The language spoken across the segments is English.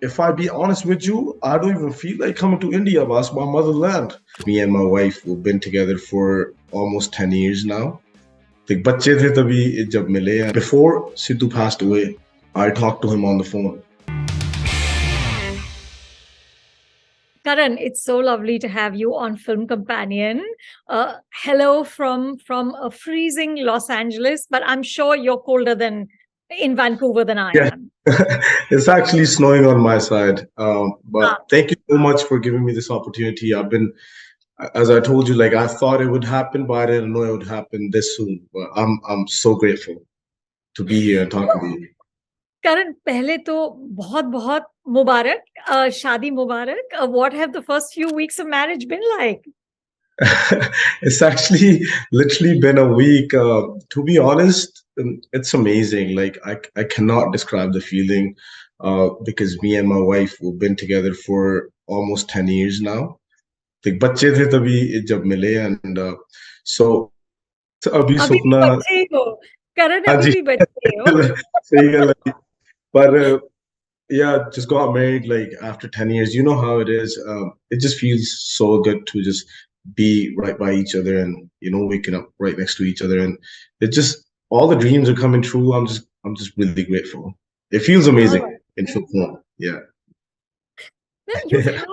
if I be honest with you, I don't even feel like coming to India. That's my motherland. Me and my wife, we've been together for almost 10 years now. The बच्चे थे तभी जब मिले. Before Sidhu passed away, I talked to him on the phone. Karan, it's so lovely to have you on Film Companion. Hello from a freezing Los Angeles, but I'm sure you're colder than in Vancouver than I Yeah, am. it's actually snowing on my side. But Ah, thank you so much for giving me this opportunity. I've been, as I told you, like I thought it would happen, but I didn't know it would happen this soon. But I'm so grateful to be here and talking to you. Karan, पहले तो बहुत बहुत मुबारक, शादी मुबारक. What have the first few weeks of marriage been like? It's actually literally been a week. To be honest, it's amazing. Like I cannot describe the feeling because me and my wife we've been together for almost 10 years now. like बच्चे थे तभी जब मिले and so अभी अभी भी सपना बच्चे ही हो. Karan, हाँ अभी जी भी बच्चे हो. सही गल है पर yeah, just got married like after 10 years. You know how it is. It just feels so good to just be right by each other and waking up right next to each other, and it just all the dreams are coming true. I'm just really grateful. It feels All amazing right. in full form. Yeah. Now, you've had,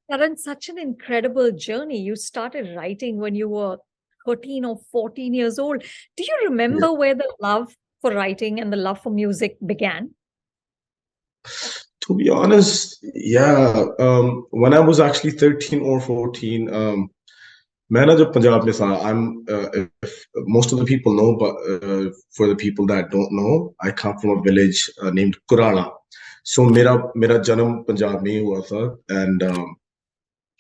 Karan, such an incredible journey. You started writing when you were 13 or 14 years old. Do you Yeah. remember where the love for writing and the love for music began? To be honest, yeah. When I was actually 13 or 14, मैं ना जब पंजाब में था, if most of the people know, but for the people that don't know, I come from a village named Kurala. So मेरा जन्म पंजाब में ही हुआ था, and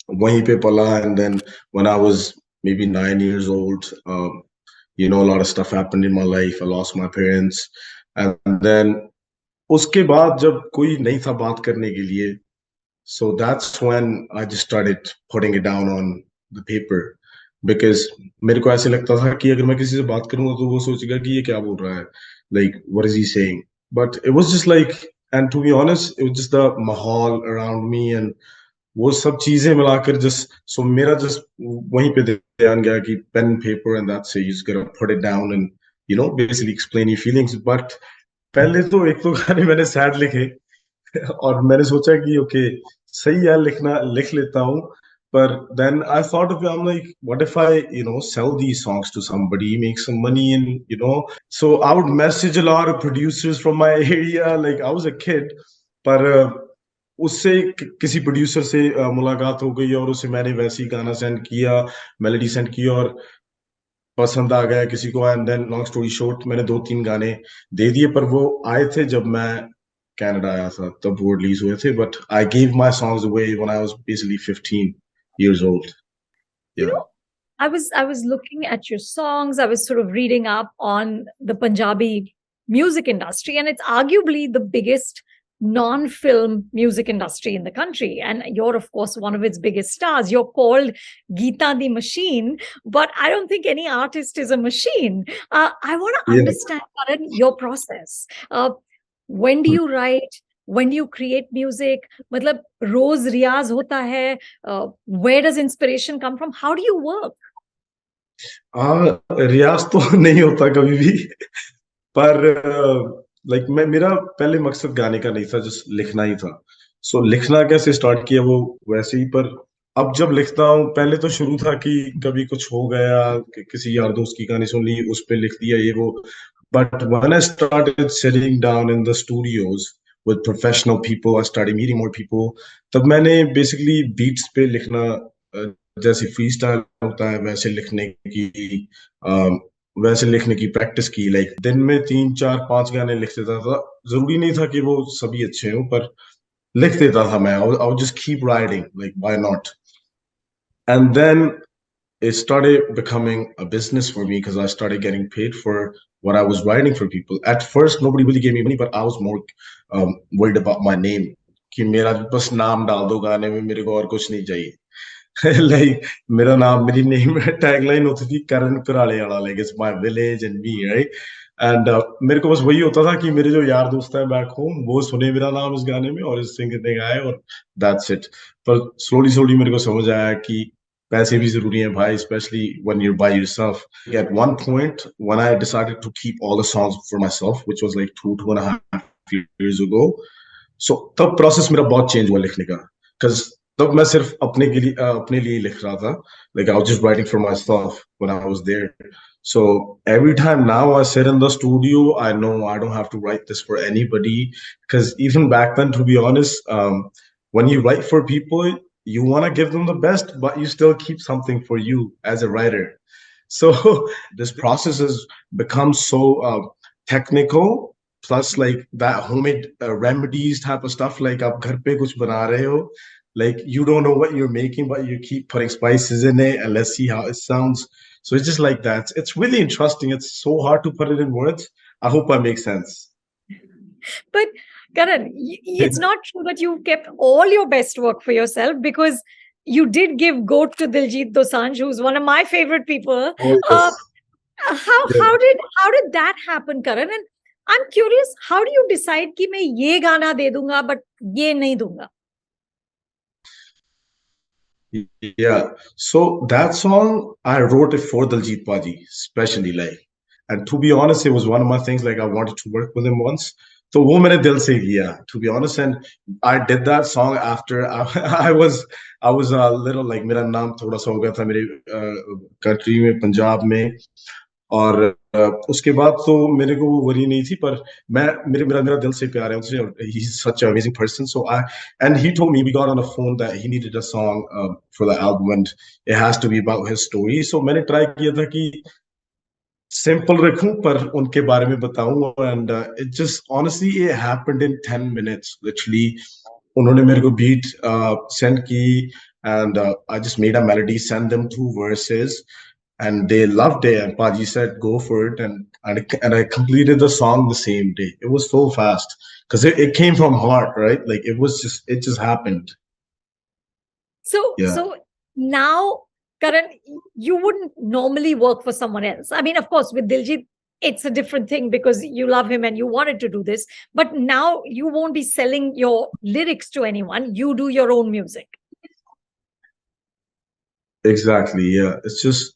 वहीं पे पला, and then when I was maybe 9 years old, a lot of stuff happened in my life. I lost my parents, and then उसके बाद जब कोई नहीं था बात करने के लिए, so that's when I just started putting it down on the paper because मेरे को ऐसे लगता था कि अगर मैं किसी से बात करूंगा तो वो सोचेगा कि ये क्या बोल रहा है, like what is he saying. But it was just like, and to be honest, it was just the mahal around me and वो सब चीजें मिलाकर just so मेरा just वहीं पे ध्यान गया कि pen paper and that's it, you just gotta put it down and basically explain your feelings. But पहले तो एक तो गाने मैंने सैड लिखे और मैंने सोचा कि ओके सही है लिखना लिख लेता हूँ, पर then I thought of it, I'm like, what if I sell these songs to somebody, make some money, and so I would message a lot of producers from my area, like I was a kid, पर उससे किसी producer से मुलाकात हो गई और उसे मैंने वैसे ही गाना सेंड किया, मेलोडी सेंड की और पसंद आ गया किसी को, and then long story short मैंने 2-3 गाने दे दिए, पर वो आए थे जब मैं कनाडा आया था तब वो रिलीज हुए थे, but I give my songs away when I was basically 15 years old. You Yeah. know, I was looking at your songs. I was sort of reading up on the Punjabi music industry, and it's arguably the biggest non-film music industry in the country. And you're, of course, one of its biggest stars. You're called Geeta the Machine, but I don't think any artist is a machine. I want to Yeah. understand, Karan, your process. When do you write? When do you create music? मतलब रोज रियाज होता है? Where does inspiration come from? How do you work? रियाज तो नहीं होता कभी भी, पर like मेरा पहले मकसद गाने का नहीं था, जस्ट लिखना ही था. सो लिखना कैसे स्टार्ट किया वो वैसे ही, पर अब जब लिखता हूँ पहले तो शुरू था कि कभी कुछ हो गया कि किसी यार दोस्त की कहानी सुन ली उस पे लिख दिया ये वो, but when I started sitting down in the studios with professional people, I started meeting more people. तब मैंने basically beats पे लिखना, जैसे फ्री स्टाइल होता है वैसे लिखने की प्रैक्टिस की. लाइक दिन में 3-4-5 गाने लिख देता था. जरूरी नहीं था कि वो सभी अच्छे हों, पर लिख देता था मैं. I would just keep writing, like why not? And then it started becoming a business for me because I started getting paid for what I was writing for people. At first, nobody really gave me money, but I was more worried about my name. कि मेरा बस नाम डाल दो गाने में, मेरे को और कुछ नहीं चाहिए. Like मेरा नाम, मेरी नेम टैगलाइन होती थी करण कुराले वाला, like it's my village and me, right? And मेरे को बस वही होता था कि मेरे जो यार दोस्त हैं बैक होम वो सुने मेरा नाम इस गाने में और इस सिंगर ने गाया और दैट्स इट. पर स्लोली स्लोली मेरे को समझ आया कि पैसे भी जरूरी हैं भाई, specially when you're by yourself. At one point when I decided to keep all the songs for myself, which was like 2.5 years ago, so तब प्रोसेस मेरा बहुत चेंज हुआ लिखने का. Because तब मैं सिर्फ अपने लिए लिख रहा था. Like I was just writing for myself when I was there. So every time now I sit in the studio, I know I don't have to write this for anybody. Because even back then, to be honest, when you write for people, you want to give them the best, but you still keep something for you as a writer. So this process has become so technical. Plus, like that homemade remedies type of stuff. Like आप घर पे कुछ बना रहे हो, like you don't know what you're making, but you keep putting spices in it, and let's see how it sounds. So it's just like that. It's really interesting. It's so hard to put it in words. I hope I make sense. But Karan, it's not true that you kept all your best work for yourself, because you did give goat to Diljit Dosanjh, who's one of my favorite people. Oh, Uh, yes. how Yeah. how did that happen, Karan? And I'm curious, how do you decide कि मैं ये गाना दे दूंगा but ये नहीं दूंगा? Yeah. So that song I wrote it for Diljit Paji, especially like. And to be honest, it was one of my things. Like I wanted to work with him once. So वो मैंने दिल से किया, to be honest. And I did that song after I was a little like मेरा नाम थोड़ा सा हो गया था मेरे country में, पंजाब में. और उसके बाद तो मेरे को वो वरी नहीं थी, पर मेरा मेरा दिल से प्यार है उनसे. He's such an amazing person. So and he told me, we got on the phone, that he needed a song for the album and it has to be about his story. So मैंने try किया था कि simple रखूं पर उनके बारे में बताऊं. And it just honestly it happened in 10 minutes literally. उन्होंने मेरे को बीट सेंड की, and I just made a melody, send them 2 verses, and they loved it. And Paji said, "Go for it," and I completed the song the same day. It was so fast because it came from heart, right? Like it just happened. So Yeah. so now, Karan, you wouldn't normally work for someone else. I mean, of course, with Diljit, it's a different thing because you love him and you wanted to do this. But now you won't be selling your lyrics to anyone. You do your own music. Exactly. Yeah. It's just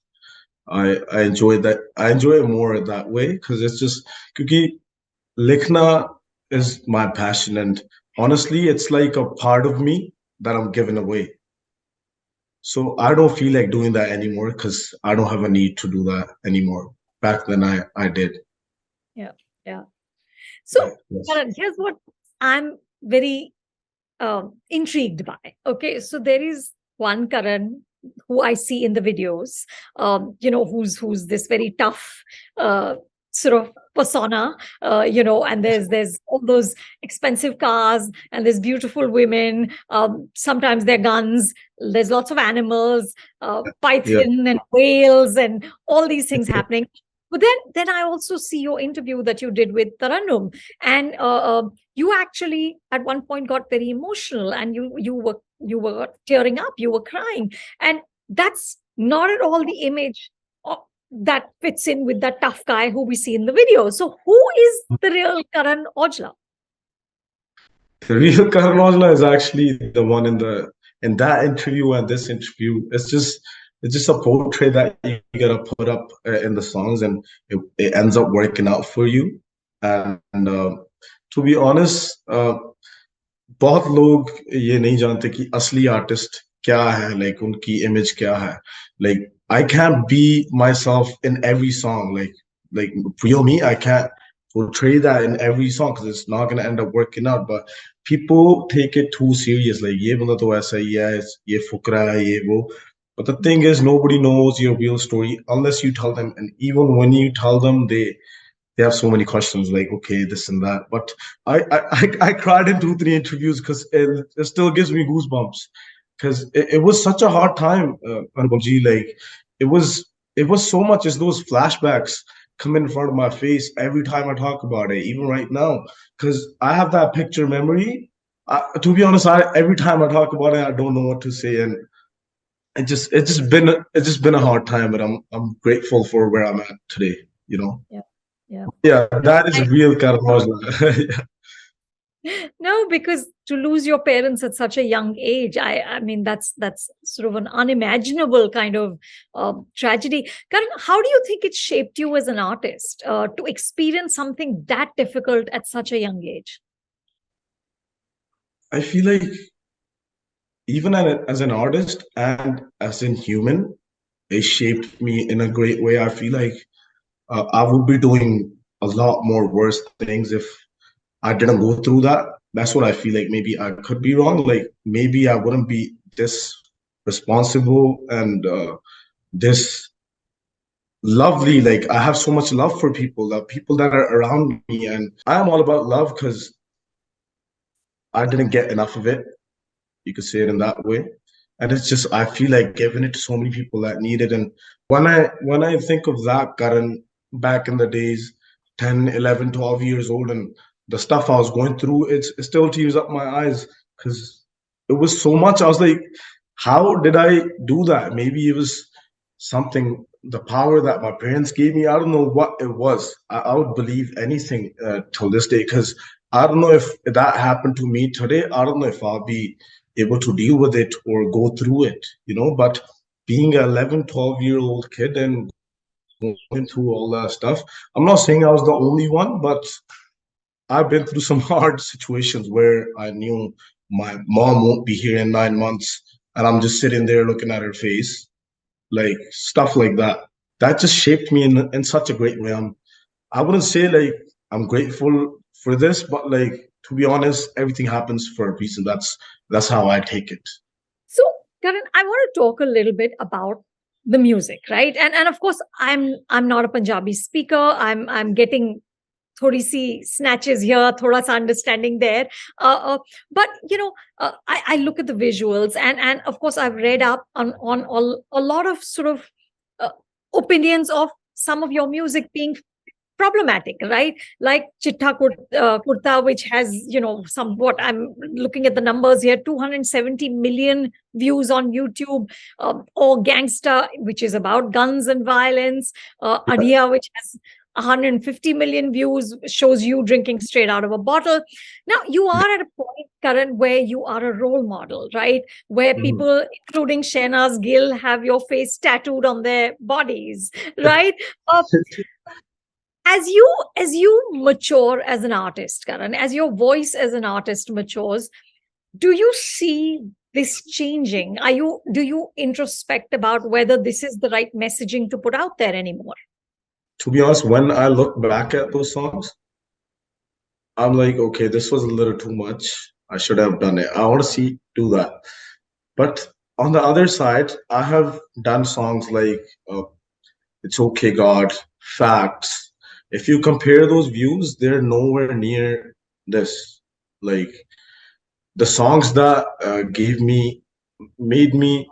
I enjoy that. I enjoy it more that way because it's just क्योंकि likhna is my passion, and honestly, it's like a part of me that I'm giving away. So I don't feel like doing that anymore because I don't have a need to do that anymore. Back then, I did. Yeah, yeah. So, Yes. Karan, here's what I'm very intrigued by. Okay, so there is one Karan who I see in the videos, who's this very tough sort of persona, and there's all those expensive cars and there's beautiful women. Sometimes they're guns. There's lots of animals, Yeah. python and whales and all these things happening. But then I also see your interview that you did with Taranum, and you actually at one point got very emotional, and you were tearing up, you were crying, and that's not at all the image that fits in with that tough guy who we see in the video. So who is the real Karan Aujla? The real Karan Aujla is actually the one in that interview and this interview. It's just a portrait that you gotta put up in the songs, and it ends up working out for you. And to be honest, बहुत लोग ये नहीं जानते कि असली artist क्या है, like उनकी image क्या है. Like I can't be myself in every song. Like real me, I can't portray that in every song because it's not gonna end up working out. But people take it too serious. Like ये बंदा तो ऐसा ही है, ये फुकरा है, ये वो. But the thing is, nobody knows your real story unless you tell them. And even when you tell them, they have so many questions, like, okay, this and that. But I cried in 2 3 interviews because it still gives me goosebumps because it was such a hard time, Anupam ji. Like it was so much as those flashbacks come in front of my face every time I talk about it, even right now, because I have that picture memory. To be honest, every time I talk about it, I don't know what to say, and it's just been a hard time, but I'm grateful for where I'm at today. Yeah. Yeah. Yeah, No, that is real Karan Aujla. no, because to lose your parents at such a young age, I mean, that's sort of an unimaginable kind of tragedy. Karan, how do you think it shaped you as an artist to experience something that difficult at such a young age? I feel like even as an artist and as in human, it shaped me in a great way. I feel like I would be doing a lot more worse things if I didn't go through that. That's what I feel like. Maybe I could be wrong. Like maybe I wouldn't be this responsible and this lovely. Like I have so much love for people, the people that are around me, and I am all about love because I didn't get enough of it. You could say it in that way. And it's just I feel like giving it to so many people that need it. And when I think of that, Karan, back in the days, 10, 11, 12 years old, and the stuff I was going through, it still tears up my eyes because it was so much. I was like, how did I do that? Maybe it was something, the power that my parents gave me. I don't know what it was. I would believe anything till this day because I don't know if that happened to me today. I don't know if I'll be able to deal with it or go through it, but being an 11, 12-year-old kid and going through all that stuff, I'm not saying I was the only one, but I've been through some hard situations where I knew my mom won't be here in 9 months and I'm just sitting there looking at her face, like stuff like that. That just shaped me in such a great way. I wouldn't say like I'm grateful for this, but like to be honest, everything happens for a reason. That's how I take it. So, Karan, I want to talk a little bit about the music, right? And of course, I'm not a Punjabi speaker. I'm getting थोड़ी सी snatches here, thoda sa understanding there. But I look at the visuals, and of course I've read up on all, a lot of sort of uh, opinions of some of your music being problematic, right? Like Kurta, which has, somewhat, I'm looking at the numbers here, 270 million views on YouTube, or Gangsta, which is about guns and violence, Adia, which has 150 million views, shows you drinking straight out of a bottle. Now, you are at a point, Karan, where you are a role model, right? Where Mhm. people, including Shehnaz Gill, have your face tattooed on their bodies, right? Uh, as you mature as an artist, Karan, as your voice as an artist matures, do you see this changing? Do you introspect about whether this is the right messaging to put out there anymore? To be honest, when I look back at those songs, I'm like, okay, this was a little too much. I should have done it. I want to see do that. But on the other side, I have done songs like It's Okay, God, Facts. If you compare those views, they're nowhere near this. Like the songs that made me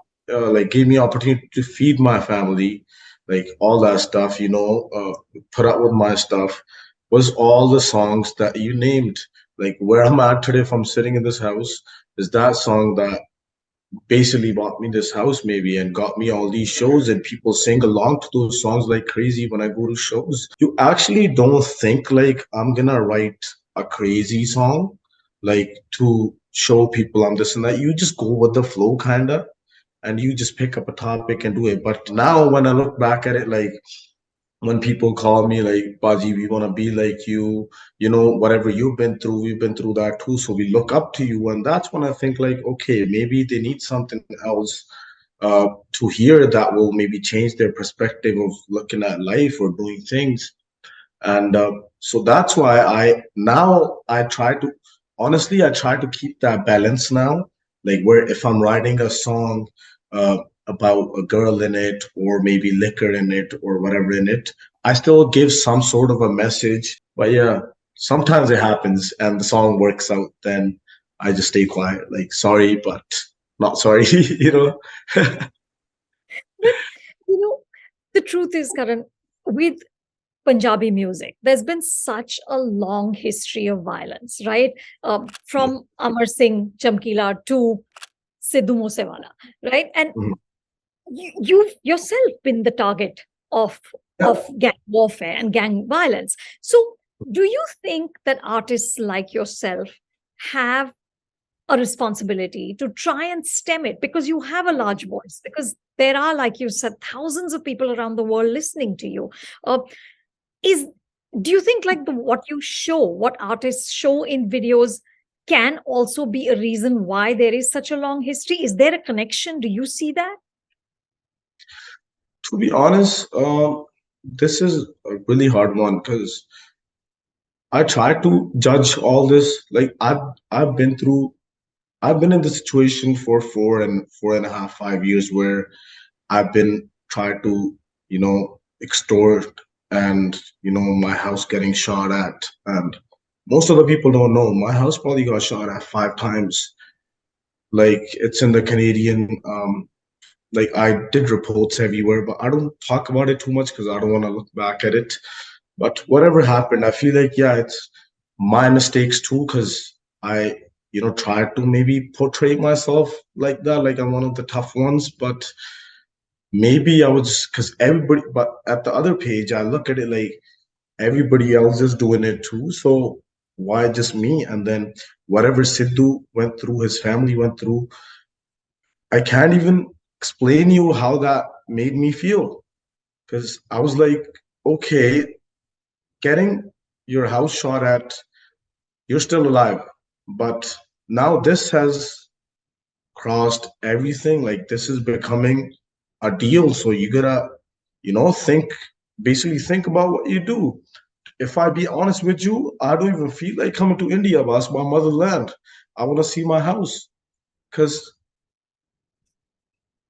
gave me opportunity to feed my family, like all that stuff, put up with my stuff, was all the songs that you named. Like where I'm at today, if I'm sitting in this house, is that song that basically bought me this house maybe and got me all these shows, and people sing along to those songs like crazy when I go to shows. You actually don't think like I'm gonna write a crazy song like to show people I'm this and that. You just go with the flow kinda and you just pick up a topic and do it. But now when I look back at it, like when people call me like, Baji, we want to be like you, whatever you've been through, we've been through that too. So we look up to you. And that's when I think like, okay, maybe they need something else to hear that will maybe change their perspective of looking at life or doing things. And so that's why I try to, honestly, I try to keep that balance now. Like where if I'm writing a song uh, about a girl in it, or maybe liquor in it, or whatever in it, I still give some sort of a message. But yeah, sometimes it happens and the song works out, then I just stay quiet. Like, sorry, but not sorry, you know? But you know, the truth is, Karan, with Punjabi music, there's been such a long history of violence, right? From Amar Singh Chamkila to Sidhu Moose Wala, right? And Mhm. you've yourself been the target of Yeah. of gang warfare and gang violence. So, do you think that artists like yourself have a responsibility to try and stem it, because you have a large voice, because there are, like you said, thousands of people around the world listening to you? uh, is Do you think like what artists show in videos can also be a reason why there is such a long history? Is there a connection? Do you see that? To be honest, this is a really hard one because I try to judge all this. Like I've been through, I've been in the situation for 4.5, 5 years where I've been tried to, extort, and my house getting shot at. And most of the people don't know my house probably got shot at 5 times. Like it's in the Canadian, like I did reports everywhere, but I don't talk about it too much because I don't want to look back at it. But whatever happened, I feel like, yeah, it's my mistakes too, because I, tried to maybe portray myself like that, like I'm one of the tough ones. But maybe I was, because everybody, but at the other page, I look at it like everybody else is doing it too. So why just me? And then whatever Sidhu went through, his family went through, I can't even explain you how that made me feel. Because I was like, okay, getting your house shot at, you're still alive. But now this has crossed everything. Like this is becoming a deal. So you gotta, think, basically think about what you do. If I be honest with you, I don't even feel like coming to India, but it's my motherland. I want to see my house because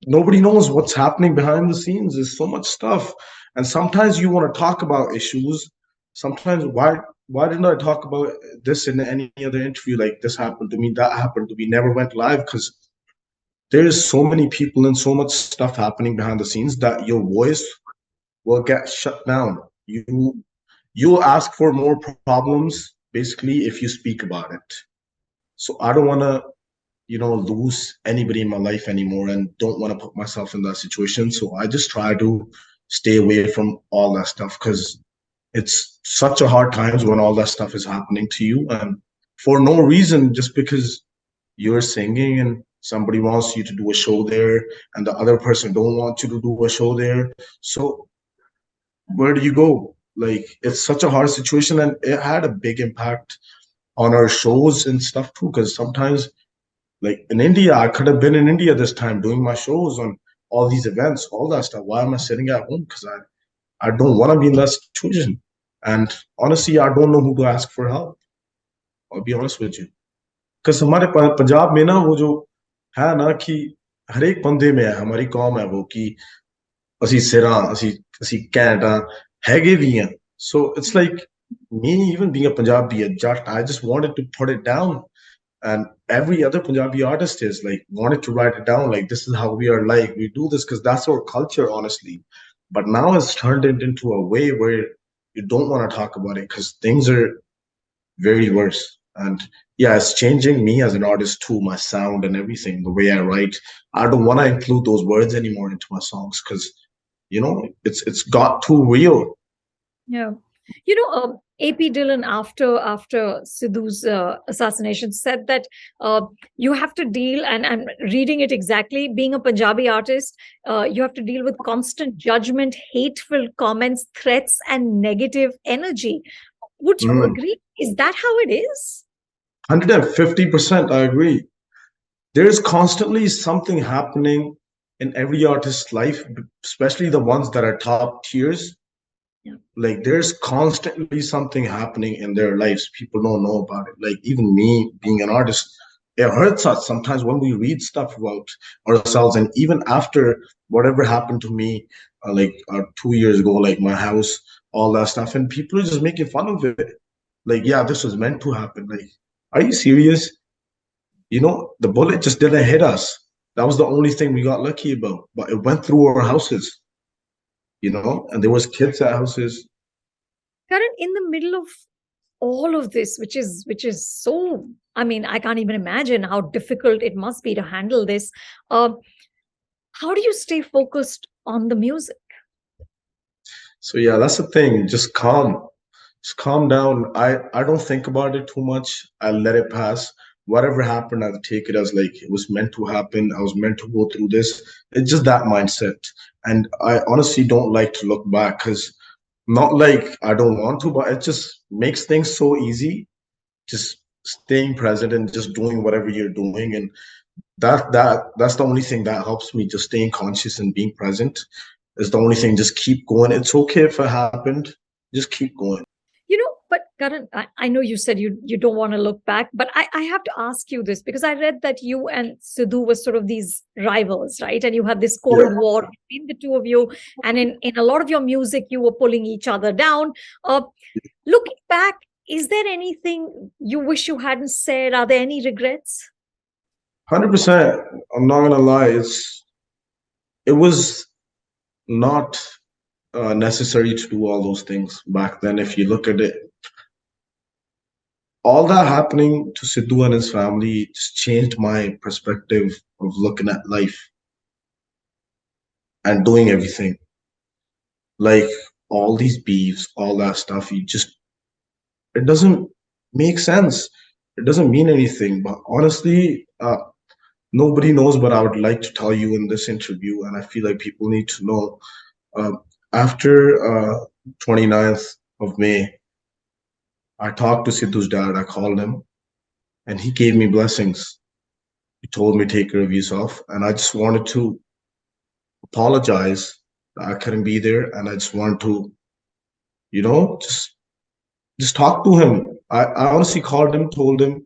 nobody knows what's happening behind the scenes. There's so much stuff. And sometimes you want to talk about issues. Sometimes why didn't I talk about this in any other interview? Like this happened to me, that happened to me, never went live because there's so many people and so much stuff happening behind the scenes that your voice will get shut down. You'll ask for more problems basically if you speak about it. So I don't want to, lose anybody in my life anymore and don't want to put myself in that situation. So I just try to stay away from all that stuff because it's such a hard times when all that stuff is happening to you and for no reason, just because you're singing and somebody wants you to do a show there and the other person don't want you to do a show there. So where do you go? Like it's such a hard situation and it had a big impact on our shows and stuff too. Because sometimes, like in India, I could have been in India this time doing my shows on all these events, all that stuff. Why am I sitting at home? Because I don't want to be in that situation. And honestly, I don't know who to ask for help. I'll be honest with you. Because हमारे पंजाब में ना वो जो है ना कि हर एक बंदे में है हमारी कौम है वो कि ਅਸੀਂ ਸਿਰਾਂ ਅਸੀਂ ਘੈਂਟ ਆ ਹੈਗੇ ਵੀ ਆ so it's like me even being a Punjabi a Jat I just wanted to put it down and every other Punjabi artist is like wanted to write it down like this is how we are like we do this because that's our culture honestly but now it's turned it into a way where you don't want to talk about it because things are very worse. And yeah, it's changing me as an artist too, my sound and everything, the way I write. I don't want to include those words anymore into my songs because it's got too real. Yeah. AP Dillon, after Sidhu's assassination, said that you have to deal, and I'm reading it exactly, being a Punjabi artist, you have to deal with constant judgment, hateful comments, threats, and negative energy. Would you agree? Is that how it is? 150%, I agree. There's constantly something happening in every artist's life, especially the ones that are top tiers. Yeah. Like there's constantly something happening in their lives. People don't know about it. Like even me being an artist, it hurts us sometimes when we read stuff about ourselves. And even after whatever happened to me, 2 years ago, like my house, all that stuff, and people are just making fun of it. Like, yeah, this was meant to happen. Like, are you serious? The bullet just didn't hit us. That was the only thing we got lucky about. But it went through our houses, and there was kids at houses. Karan, in the middle of all of this, which is so, I mean, I can't even imagine how difficult it must be to handle this. How do you stay focused on the music? So yeah, that's the thing. Just calm down. I don't think about it too much. I let it pass. Whatever happened, I take it as like it was meant to happen. I was meant to go through this. It's just that mindset. And I honestly don't like to look back because not like I don't want to, but it just makes things so easy. Just staying present and just doing whatever you're doing. And that's the only thing that helps me, just staying conscious and being present is the only thing. Just keep going. It's okay if it happened. Just keep going. But Karan, I know you said you don't want to look back, but I have to ask you this because I read that you and Sidhu were sort of these rivals, right? And you had this Yeah. cold war between the two of you. And in a lot of your music, you were pulling each other down. Looking back, is there anything you wish you hadn't said? Are there any regrets? 100%. I'm not gonna lie. It was not necessary to do all those things back then. If you look at it, all that happening to Sidhu and his family just changed my perspective of looking at life and doing everything. Like all these beefs, all that stuff, it doesn't make sense. It doesn't mean anything. But honestly, nobody knows, but I would like to tell you in this interview, and I feel like people need to know. After 29th of May, I talked to Sidhu's dad. I called him, and he gave me blessings. He told me take care of yourself, and I just wanted to apologize that I couldn't be there, and I just wanted to, you know, just talk to him. I honestly called him, told him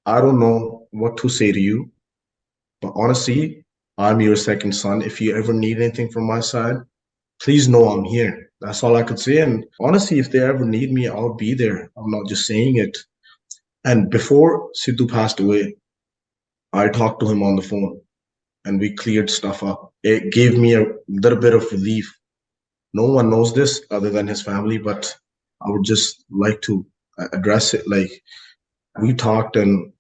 I don't know what to say to you, but honestly, I'm your second son. If you ever need anything from my side, please know I'm here. That's all I could say. And honestly, if they ever need me, I'll be there. I'm not just saying it. And before Sidhu passed away, I talked to him on the phone and we cleared stuff up. It gave me a little bit of relief. No one knows this other than his family, but I would just like to address it. Like we talked and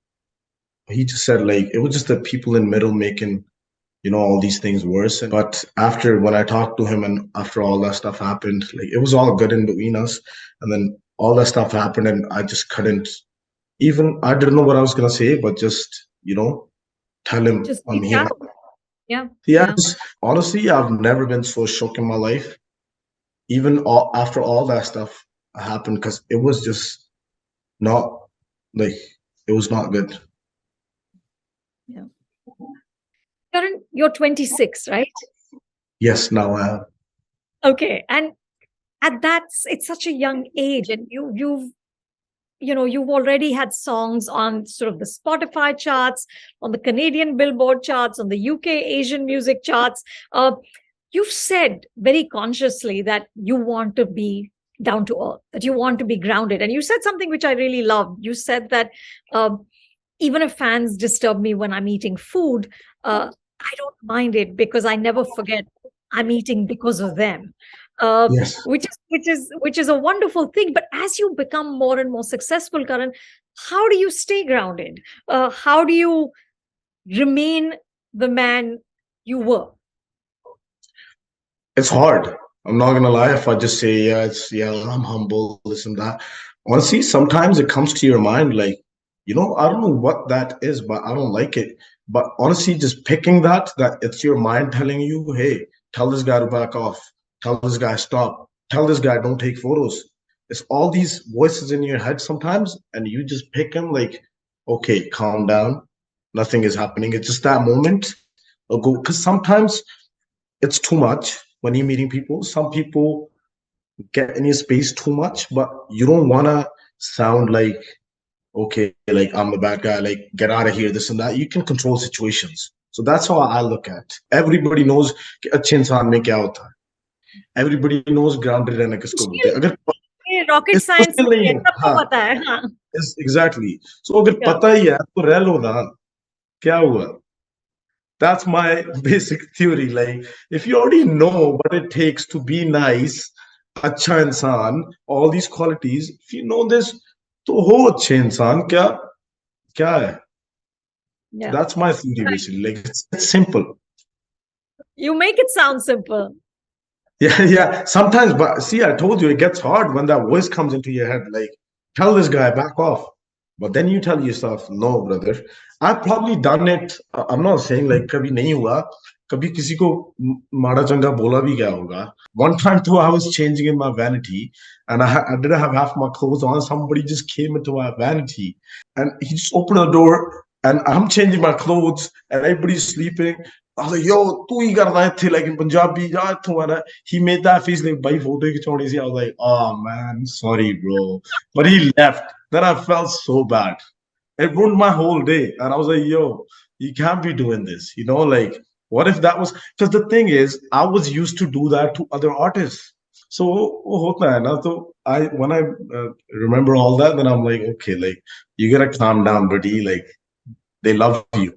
he just said like it was just the people in middle making all these things worse. But after when I talked to him and after all that stuff happened, like it was all good in between us. And then all that stuff happened and I just couldn't even, I didn't know what I was gonna say, but just, tell him Just I'm speak here. out. Yeah, Yeah, yeah. honestly, I've never been so shook in my life, even after all that stuff happened, because it was just not like it was not good. Yeah. Karan, you're 26, right? Yes, now I am. Okay. And at that, it's such a young age, and you've already had songs on sort of the Spotify charts, on the Canadian Billboard charts, on the UK Asian music charts. You've said very consciously that you want to be down to earth, that you want to be grounded. And you said something which I really loved. You said that even if fans disturb me when I'm eating food, I don't mind it because I never forget I'm eating because of them. Uh, Yes. which is a wonderful thing. But as you become more and more successful, Karan, how do you stay grounded? How do you remain the man you were? It's hard. I'm not gonna lie. If I just say, yeah, I'm humble, this and that. Honestly, sometimes it comes to your mind, like, I don't know what that is, but I don't like it. But honestly, just picking that it's your mind telling you, hey, tell this guy to back off. Tell this guy stop. Tell this guy don't take photos. It's all these voices in your head sometimes, and you just pick them like, okay, calm down. Nothing is happening. It's just that moment. I'll go because sometimes it's too much when you're meeting people. Some people get in your space too much, but you don't want to sound like, okay, like I'm the bad guy, like get out of here, this and that. You can control situations. So that's how I look at. Everybody knows कि अच्छे इंसान में क्या होता है. Everybody knows grounded रहना किसको बोलते हैं. अगर ये रॉकेट इसको साइंस still नहीं नहीं है, है, सबको हाँ, पता है. हाँ. exactly. So अगर Yeah. पता ही है तो रह लो ना. क्या हुआ? That's my basic theory. Like, if you already know what it takes to be nice, अच्छा इंसान, all these qualities, if you know this, तो हो अच्छे इंसान, क्या है? So Yeah. that's my theory Right. basically. Like, it's simple. You make it sound simple. Yeah, yeah. Sometimes, but see, I told you it gets hard when that voice comes into your head. Like, tell this guy back off. But then you tell yourself, no, brother. I've probably done it. I'm not saying like कभी नहीं हुआ. कभी किसी को माड़ा चंगा बोला भी गया होगा. One time too, I was changing in my vanity, and I didn't have half my clothes on. Somebody just came into my vanity, and he just opened the door, and I'm changing my clothes, and everybody's sleeping. I was like, yo, tu hi karna hai like in Punjabi, ja, he made that face like, bhai, photo khichwani si. I was like, oh man, sorry, bro. But he left. Then I felt so bad. It ruined my whole day. And I was like, yo, you can't be doing this. Like, what if that was, because the thing is, I was used to do that to other artists. So, wo hota hai na, so when I remember all that, then I'm like, okay, like, you gotta calm down, buddy. Like, they love you.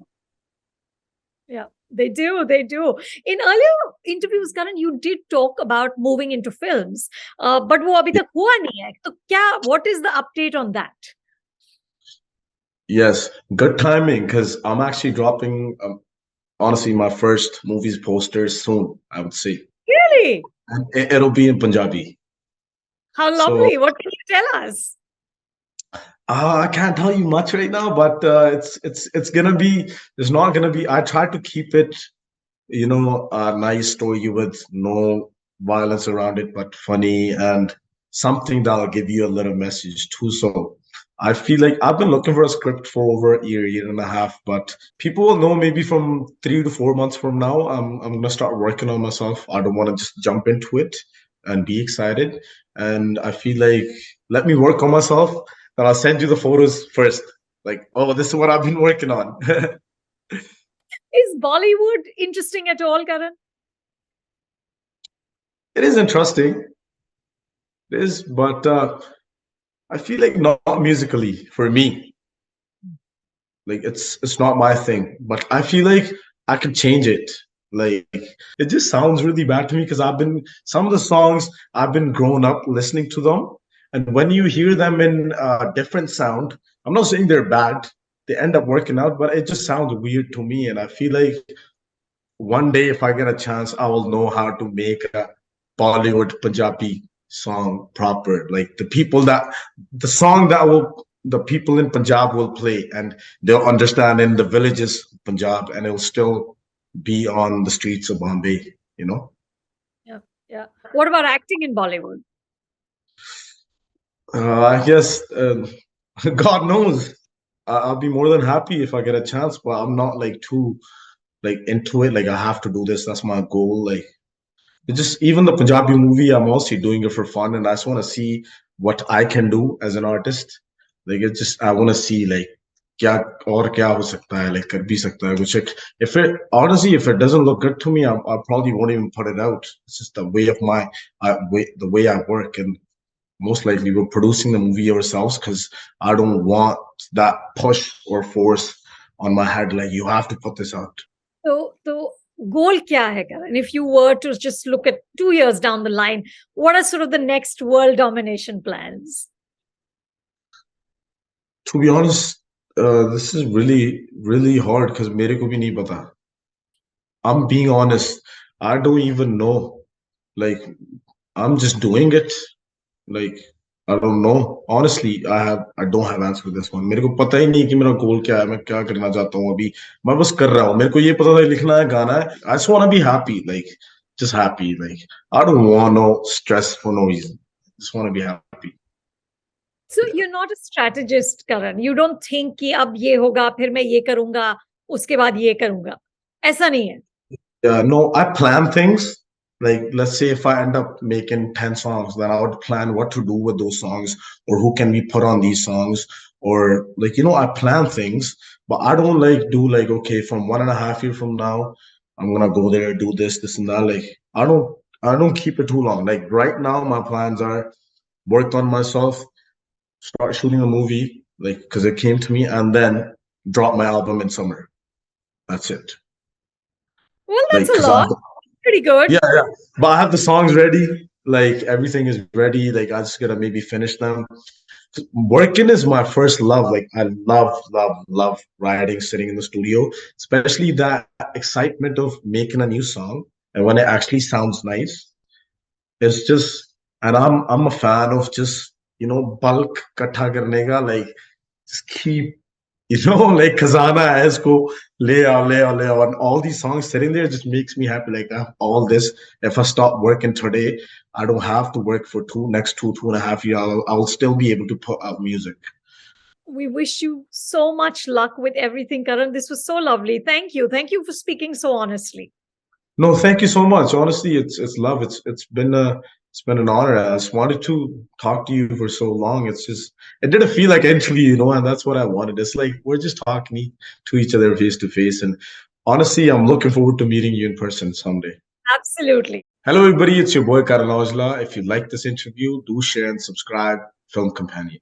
Yeah, they do. They do. In earlier interviews, Karan, you did talk about moving into films, but वो अभी तक हुआ नहीं है. तो क्या? What is the update on that? Yes, good timing because I'm actually dropping, honestly, my first movies posters soon, I would say. Really? And it'll be in Punjabi. How So lovely. What can you tell us? I can't tell you much right now, but it's gonna be. It's not gonna be. I try to keep it, a nice story with no violence around it, but funny and something that'll give you a little message too. So I feel like I've been looking for a script for over a year and a half, but people will know maybe from 3 to 4 months from now. I'm gonna start working on myself. I don't want to just jump into it and be excited. And I feel like let me work on myself, then I'll send you the photos first. Like, oh, this is what I've been working on. Is Bollywood interesting at all, Karan? It is interesting. It is, but I feel like not musically for me. Like it's not my thing. But I feel like I could change it. Like it just sounds really bad to me because I've been some of the songs I've been grown up listening to them, and when you hear them in different sound, I'm not saying they're bad. They end up working out, but it just sounds weird to me, and I feel like one day if I get a chance, I will know how to make a Bollywood Punjabi song proper. Like the song that will the people in Punjab will play and they'll understand in the villages of Punjab and it'll still be on the streets of Bombay, you know? Yeah, yeah. What about acting in Bollywood? I guess God knows. I'll be more than happy if I get a chance, but I'm not like too like into it. Like I have to do this. That's my goal. Like it just even the Punjabi movie, I'm also doing it for fun, and I just want to see what I can do as an artist. Like it just I want to see like क्या और क्या हो सकता है like कर भी सकता है कुछ if it honestly if it doesn't look good to me I probably won't even put it out. It's just the way of the way I work, and most likely we're producing the movie ourselves because I don't want that push or force on my head like you have to put this out. So goal kya hai, Karan? If you were to just look at 2 years down the line, what are sort of the next world domination plans? To be honest, this is really, really hard because मेरे को भी नहीं पता. I'm being honest. I don't even know. Like, I'm just doing it. Like, I don't know. Honestly, I don't have answer to this one. मेरे को पता ही नहीं कि मेरा गोल क्या है, मैं क्या करना चाहता हूँ अभी. मैं बस कर रहा हूँ. मेरे को ये पता था लिखना है, गाना है. I just want to be happy. Like, just happy. Like, I don't want no stress for no reason. I just want to be happy. So you're not a strategist, Karan. You don't think कि अब ये होगा, फिर मैं ये करूंगा, उसके बाद ये करूंगा. ऐसा नहीं है. No, I plan things. Like, let's say if I end up making 10 songs, then I would plan what to do with those songs or who can we put on these songs. Or like, I plan things, but I don't like do like, okay, from 1.5 years from now, I'm gonna go there, do this and that. Like, I don't keep it too long. Like right now, my plans are work on myself, start shooting a movie, like because it came to me, and then drop my album in summer. That's it. Well, Like, that's a because lot. Pretty good. yeah. But I have the songs ready. Like everything is ready. Like I just gotta maybe finish them. Working is my first love. Like I love writing, sitting in the studio, especially that excitement of making a new song and when it actually sounds nice. It's just, and I'm a fan of just, bulk katha karne ka, like just keep, like Khazana as go lay out, and all these songs sitting there just makes me happy. Like I have all this. If I stop working today, I don't have to work for next 2.5 years. I'll still be able to put out music. We wish you so much luck with everything, Karan. This was so lovely. Thank you. Thank you for speaking so honestly. No, thank you so much. Honestly, it's love. It's been an honor. I just wanted to talk to you for so long. It didn't feel like entry, and that's what I wanted. It's like we're just talking to each other face to face. And honestly, I'm looking forward to meeting you in person someday. Absolutely. Hello, everybody. It's your boy Karan Aujla. If you like this interview, do share and subscribe. Film Companion.